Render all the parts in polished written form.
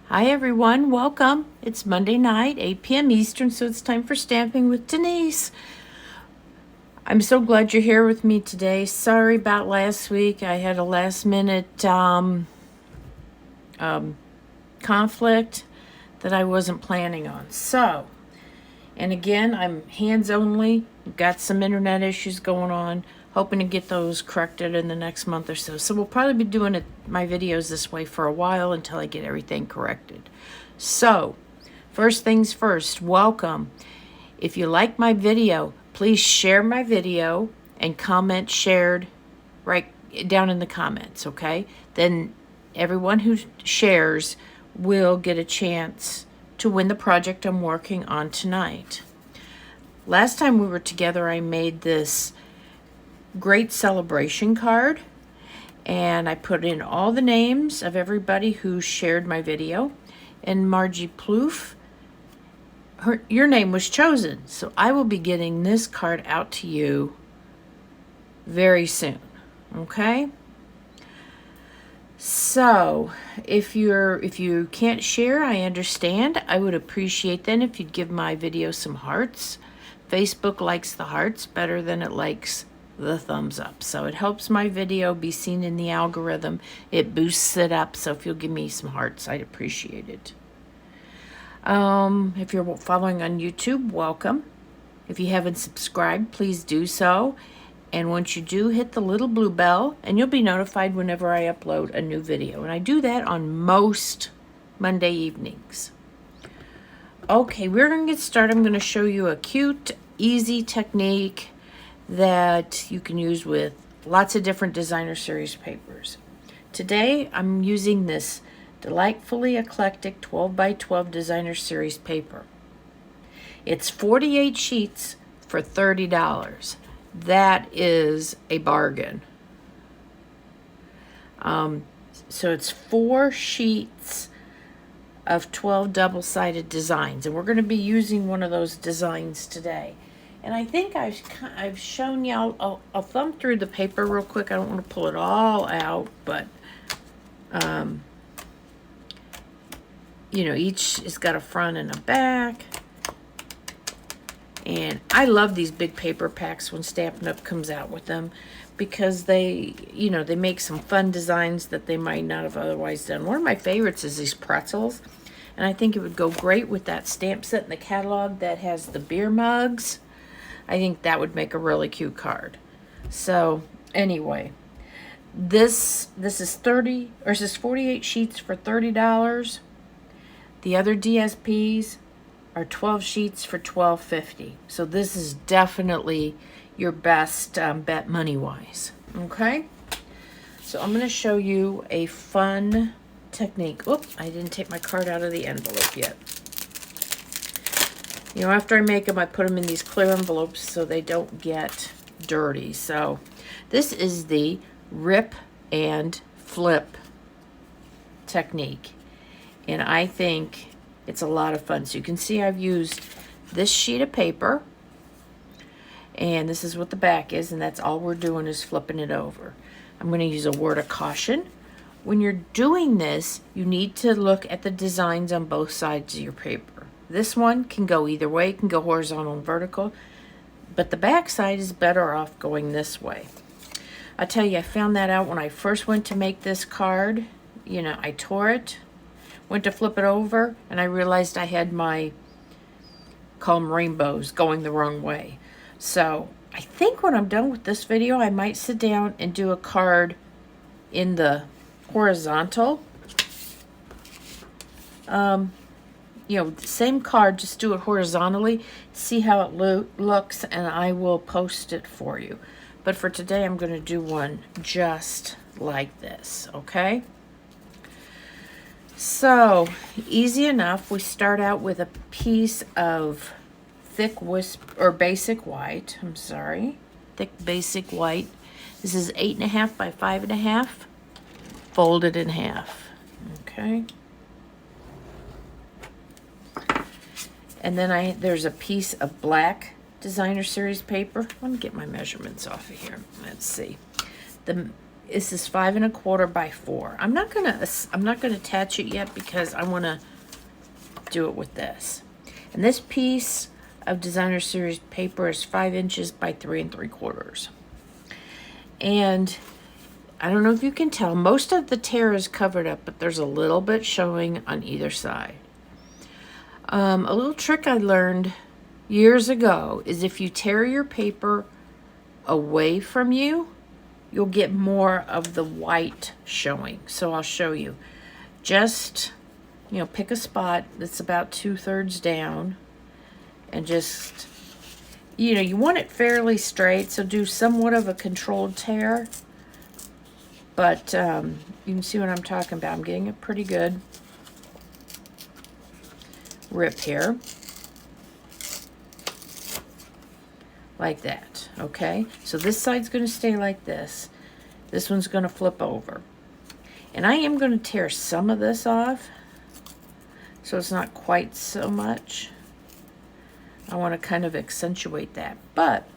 Hi everyone, welcome. It's Monday night, 8 p.m. Eastern, so it's time for Stamping with Denise. I'm so glad you're here with me today. Sorry about last week. I had a last minute conflict that I wasn't planning on. So, and again, I'm hands only. Got some internet issues going on. Hoping to get those corrected in the next month or so. So we'll probably be doing my videos this way for a while until I get everything corrected. So, first things first, welcome. If you like my video, please share my video and comment shared right down in the comments, okay? Then everyone who shares will get a chance to win the project I'm working on tonight. Last time we were together, I made this great celebration card, and I put in all the names of everybody who shared my video. And Margie Plouffe, your name was chosen, so I will be getting this card out to you very soon. Okay? So, if you can't share, I understand. I would appreciate then if you'd give my video some hearts. Facebook likes the hearts better than it likes the thumbs up. So it helps my video be seen in the algorithm. It boosts it up. So if you'll give me some hearts, I'd appreciate it. If you're following on YouTube, welcome. If you haven't subscribed, please do so. And once you do, hit the little blue bell and you'll be notified whenever I upload a new video. And I do that on most Monday evenings. Okay, we're going to get started. I'm going to show you a cute, easy technique that you can use with lots of different designer series papers. Today, I'm using this delightfully eclectic 12 by 12 designer series paper. It's 48 sheets for $30. That is a bargain. So it's 4 sheets of 12 double-sided designs, and we're going to be using one of those designs today. And I think I've shown y'all. I'll thumb through the paper real quick. I don't want to pull it all out, but each has got a front and a back. And I love these big paper packs when Stampin' Up! Comes out with them, because they make some fun designs that they might not have otherwise done. One of my favorites is these pretzels, and I think it would go great with that stamp set in the catalog that has the beer mugs. I think that would make a really cute card. So anyway, this is 48 sheets for $30. The other DSPs are 12 sheets for $12.50. So this is definitely your best bet money-wise. Okay? So I'm going to show you a fun technique. Oops, I didn't take my card out of the envelope yet. After I make them, I put them in these clear envelopes so they don't get dirty. So this is the rip and flip technique. And I think it's a lot of fun. So you can see I've used this sheet of paper, and this is what the back is, and that's all we're doing is flipping it over. I'm going to use a word of caution. When you're doing this, you need to look at the designs on both sides of your paper. This one can go either way. It can go horizontal and vertical, but the back side is better off going this way. I tell you, I found that out when I first went to make this card. I tore it, went to flip it over, and I realized I had call them rainbows, going the wrong way. So I think when I'm done with this video, I might sit down and do a card in the horizontal. Same card, just do it horizontally, see how it looks, and I will post it for you. But for today, I'm going to do one just like this, okay? So, easy enough. We start out with a piece of thick basic white. Thick basic white. This is 8.5 by 5.5. Folded in half. Okay. And then there's a piece of black designer series paper. Let me get my measurements off of here. Let's see. this is 5 1/4 by 4. I'm not gonna attach it yet because I want to do it with this. And this piece of Designer Series paper is 5 inches by 3 3/4. And I don't know if you can tell, most of the tear is covered up, but there's a little bit showing on either side. A little trick I learned years ago is if you tear your paper away from you, you'll get more of the white showing. So I'll show you. Just, you know, pick a spot that's about 2/3 down and just, you know, you want it fairly straight, so do somewhat of a controlled tear. But you can see what I'm talking about. I'm getting a pretty good rip here. Like that, okay? So this side's going to stay like this. This one's going to flip over. And I am going to tear some of this off, so it's not quite so much. I want to kind of accentuate that. But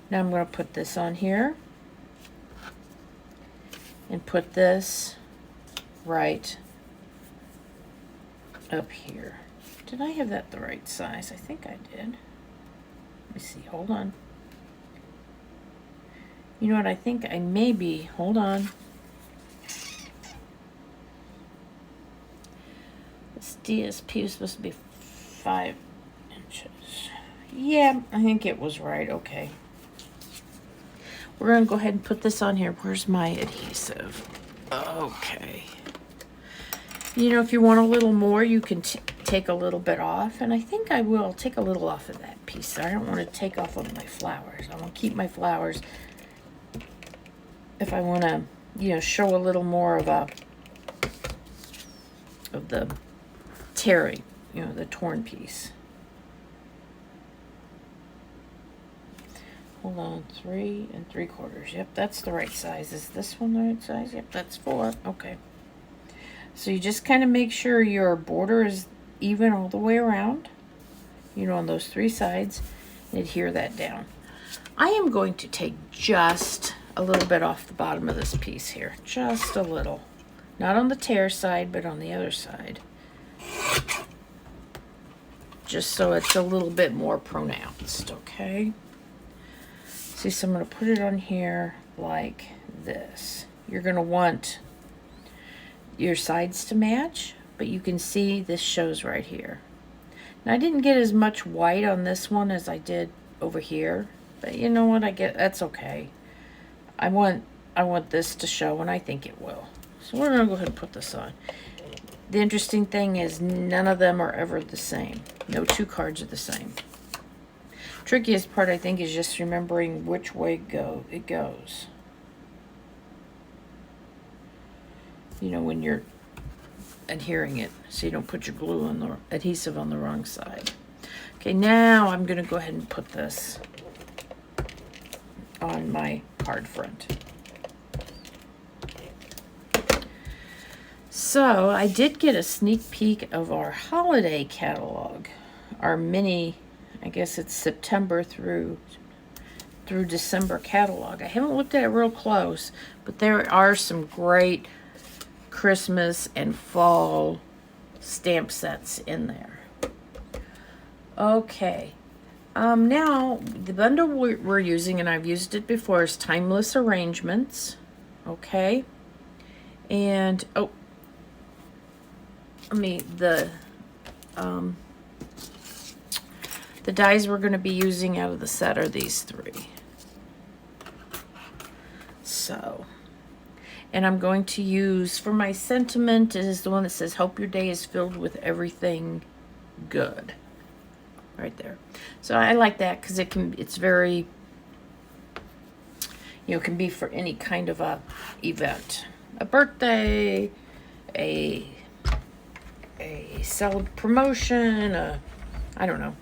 now I'm going to put this on here and put this right up here. Did I have that the right size? I think I did. Let me see, hold on. You know what, I think I maybe, hold on. This DSP was supposed to be 5 inches. Yeah, I think it was right, okay. We're gonna go ahead and put this on here. Where's my adhesive? Okay. You know, if you want a little more, you can take a little bit off, and I think I will take a little off of that piece. I don't want to take off of my flowers. I want to keep my flowers if I want to, you know, show a little more of the tearing, you know, the torn piece. Hold on, 3 3/4. Yep, that's the right size. Is this one the right size? Yep, that's 4. Okay. So you just kind of make sure your border is even all the way around, you know, on those 3 sides, and adhere that down. I am going to take just a little bit off the bottom of this piece here, just a little. Not on the tear side, but on the other side. Just so it's a little bit more pronounced, okay? See, so I'm going to put it on here like this. You're going to want your sides to match, but you can see this shows right here. Now I didn't get as much white on this one as I did over here, but you know what, that's okay. I want this to show, and I think it will. So we're gonna go ahead and put this on. The interesting thing is none of them are ever the same. No 2 cards are the same. Trickiest part, I think, is just remembering which way it goes. You know, when you're adhering it, so you don't put your glue on the adhesive on the wrong side. Okay, now I'm going to go ahead and put this on my card front. So I did get a sneak peek of our holiday catalog, our mini, I guess it's September through December catalog. I haven't looked at it real close, but there are some great Christmas and fall stamp sets in there. Okay, now the bundle we're using, and I've used it before, is Timeless Arrangements. Okay, and the dies we're going to be using out of the set are these 3. So, and I'm going to use, for my sentiment, is the one that says, hope your day is filled with everything good. Right there. So I like that because it's very, you know, it can be for any kind of a event. A birthday, a promotion, I don't know.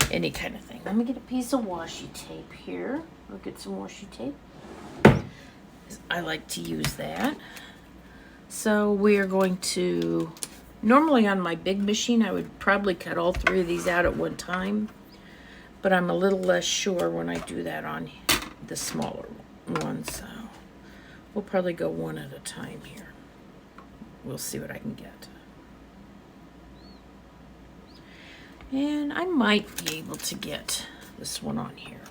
Any kind of thing. Let me get a piece of washi tape here. I'll get some washi tape. I like to use that. So we are going to, normally on my big machine I would probably cut all 3 of these out at one time, but I'm a little less sure when I do that on the smaller one. So We'll probably go one at a time here. We'll see what I can get. And I might be able to get this one on here.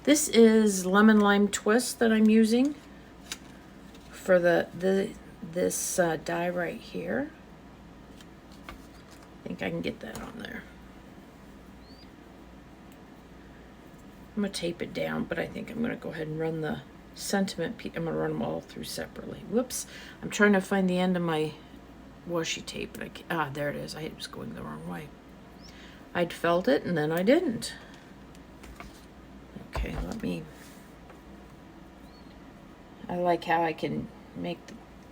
This is Lemon Lime Twist that I'm using for this die right here. I think I can get that on there. I'm going to tape it down, but I think I'm going to go ahead and run the sentiment piece. I'm going to run them all through separately. Whoops. I'm trying to find the end of my washi tape, but I can't. There it is. I was going the wrong way. I'd felt it, and then I didn't. Okay, let me... I like how I can make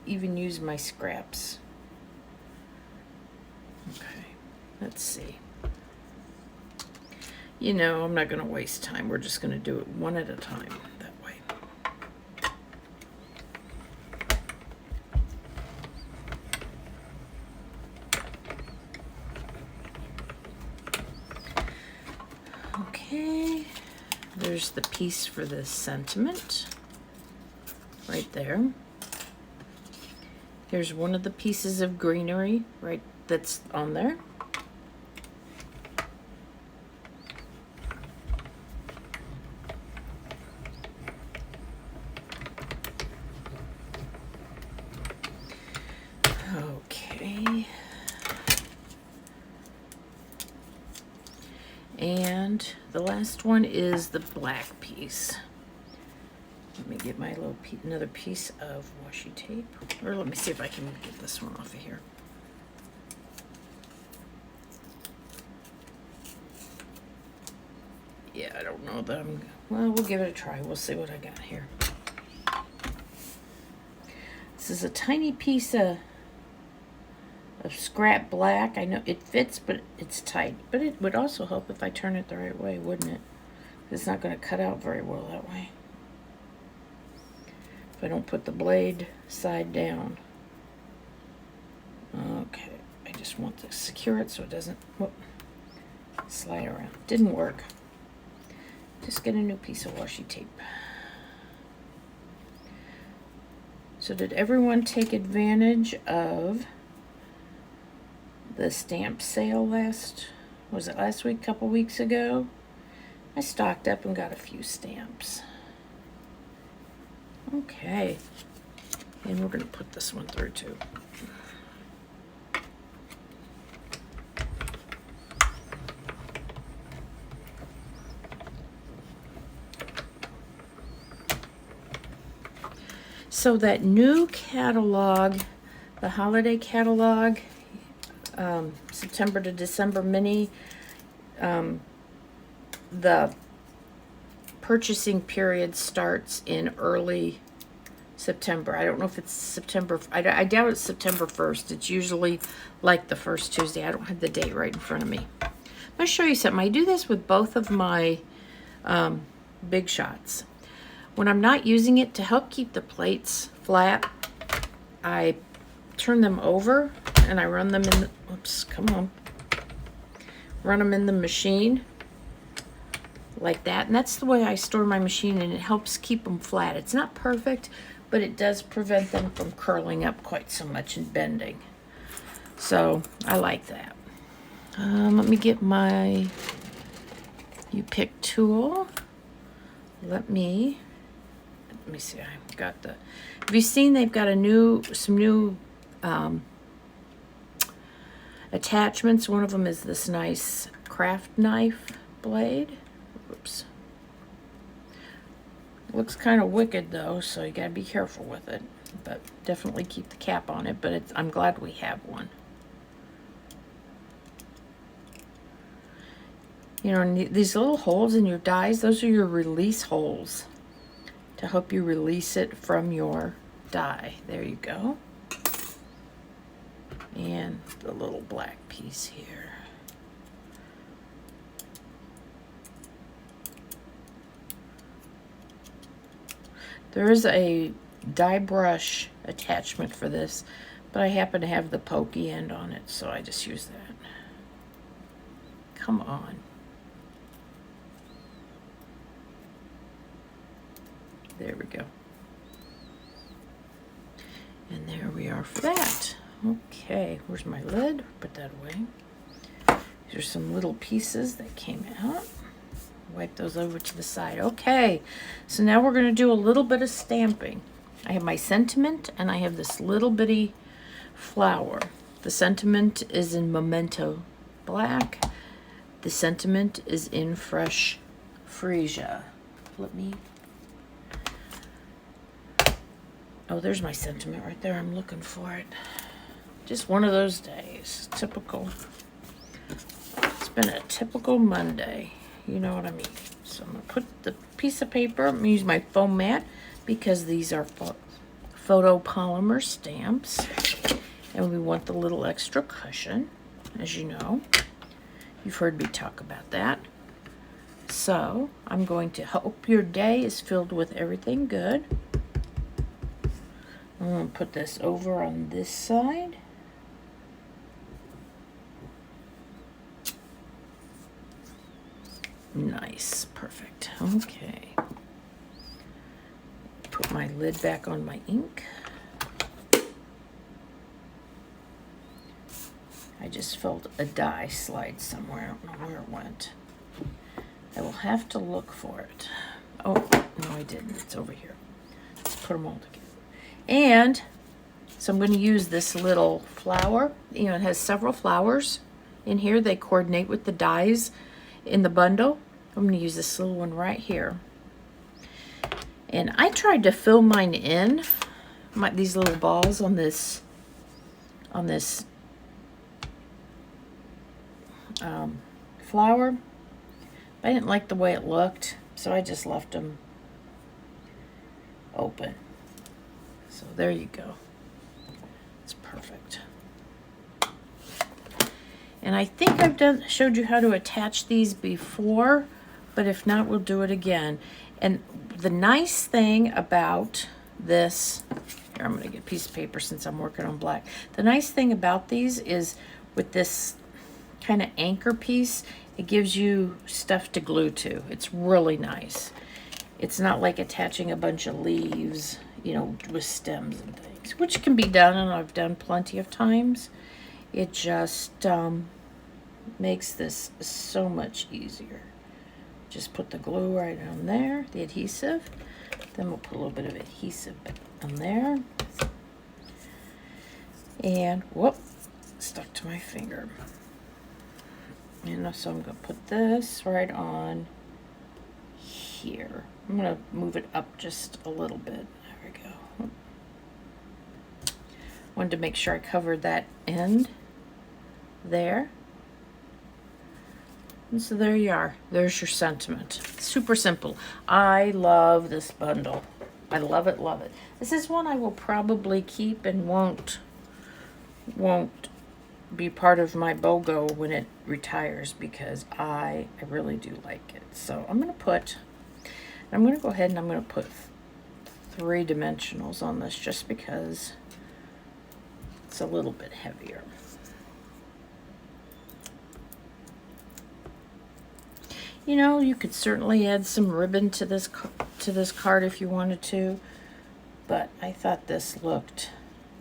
even use my scraps. Okay, let's see. You know, I'm not going to waste time. We're just going to do it one at a time that way. Okay, there's the piece for the sentiment right there. Here's one of the pieces of greenery right that's on there. Okay. And the last one is the black piece. Let me get my little another piece of washi tape. Or let me see if I can get this one off of here. Yeah, I don't know that I'm... Well, we'll give it a try. We'll see what I got here. This is a tiny piece of scrap black. I know it fits, but it's tight. But it would also help if I turn it the right way, wouldn't it? It's not going to cut out very well that way. If I don't put the blade side down. Okay, I just want to secure it so it doesn't slide around. Didn't work. Just get a new piece of washi tape. So did everyone take advantage of the stamp sale was it last week, a couple weeks ago? I stocked up and got a few stamps. Okay, and we're going to put this one through too. So that new catalog, the holiday catalog, September to December mini, the purchasing period starts in early September. I don't know if it's September. I doubt it's September 1st. It's usually like the first Tuesday. I don't have the date right in front of me. I'm going to show you something. I do this with both of my Big Shots. When I'm not using it, to help keep the plates flat, I turn them over and I run them in the, oops, come on. Run them in the machine like that. And that's the way I store my machine, and it helps keep them flat. It's not perfect, but it does prevent them from curling up quite so much and bending. So I like that. Let me get my U-Pick tool. Let me see, I've got the, have you seen they've got some new attachments? One of them is this nice craft knife blade. Oops. Looks kind of wicked though, so you gotta be careful with it. But definitely keep the cap on it, but I'm glad we have one. You know, and these little holes in your dies, those are your release holes to help you release it from your die. There you go. And the little black piece here. There is a die brush attachment for this, but I happen to have the pokey end on it, so I just use that. Come on. There we go. And there we are for that. Okay, where's my lid? Put that away. These are some little pieces that came out. Wipe those over to the side. Okay, so now we're going to do a little bit of stamping. I have my sentiment and I have this little bitty flower. The sentiment is in Memento black. The sentiment is in fresh Freesia. Let me... Oh, there's my sentiment right there. I'm looking for it. Just one of those days. Typical. It's been a typical Monday. You know what I mean. So I'm going to put the piece of paper. I'm going to use my foam mat because these are photopolymer stamps. And we want the little extra cushion, as you know. You've heard me talk about that. So I'm going to hope your day is filled with everything good. I'm going to put this over on this side. Nice, perfect. Okay. Put my lid back on my ink. I just felt a die slide somewhere. I don't know where it went. I will have to look for it. Oh, no, I didn't. It's over here. Let's put them all together. And so I'm going to use this little flower. You know, it has several flowers in here. They coordinate with the dies in the bundle. I'm going to use this little one right here. And I tried to fill mine in, these little balls on this flower. I didn't like the way it looked, so I just left them open. So there you go. It's perfect. And I think I've showed you how to attach these before, but if not, we'll do it again. And the nice thing about this, here, I'm going to get a piece of paper since I'm working on black. The nice thing about these is with this kind of anchor piece, it gives you stuff to glue to. It's really nice. It's not like attaching a bunch of leaves, you know, with stems and things, which can be done, and I've done plenty of times. It just makes this so much easier. Just put the glue right on there, the adhesive. Then we'll put a little bit of adhesive on there. And, whoop, stuck to my finger. And so I'm going to put this right on here. I'm going to move it up just a little bit. There we go. Wanted to make sure I covered that end there. And so there you are. There's your sentiment. Super simple. I love this bundle. I love it, love it. This is one I will probably keep and won't be part of my BOGO when it retires because I really do like it. So I'm going to go ahead and I'm going to put 3 dimensionals on this just because it's a little bit heavier. You know, you could certainly add some ribbon to this card if you wanted to, but I thought this looked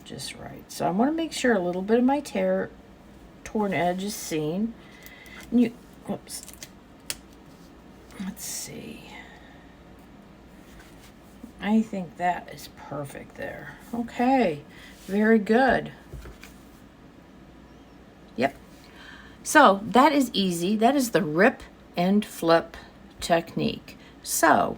just right. So I want to make sure a little bit of my torn edge is seen. And oops. Let's see. I think that is perfect there. Okay, very good. Yep. So that is easy. That is the rip and flip technique. So,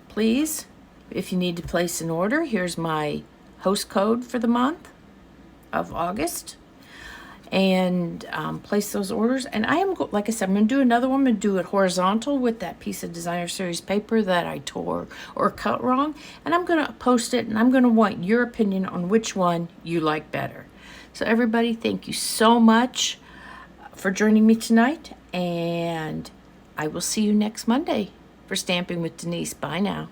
please, if you need to place an order, here's my host code for the month of August. And place those orders. And I am, like I said, I'm going to do another one. I'm going to do it horizontal with that piece of Designer Series paper that I tore or cut wrong. And I'm going to post it, and I'm going to want your opinion on which one you like better. So everybody, thank you so much for joining me tonight, and I will see you next Monday for Stamping with Denise. Bye now.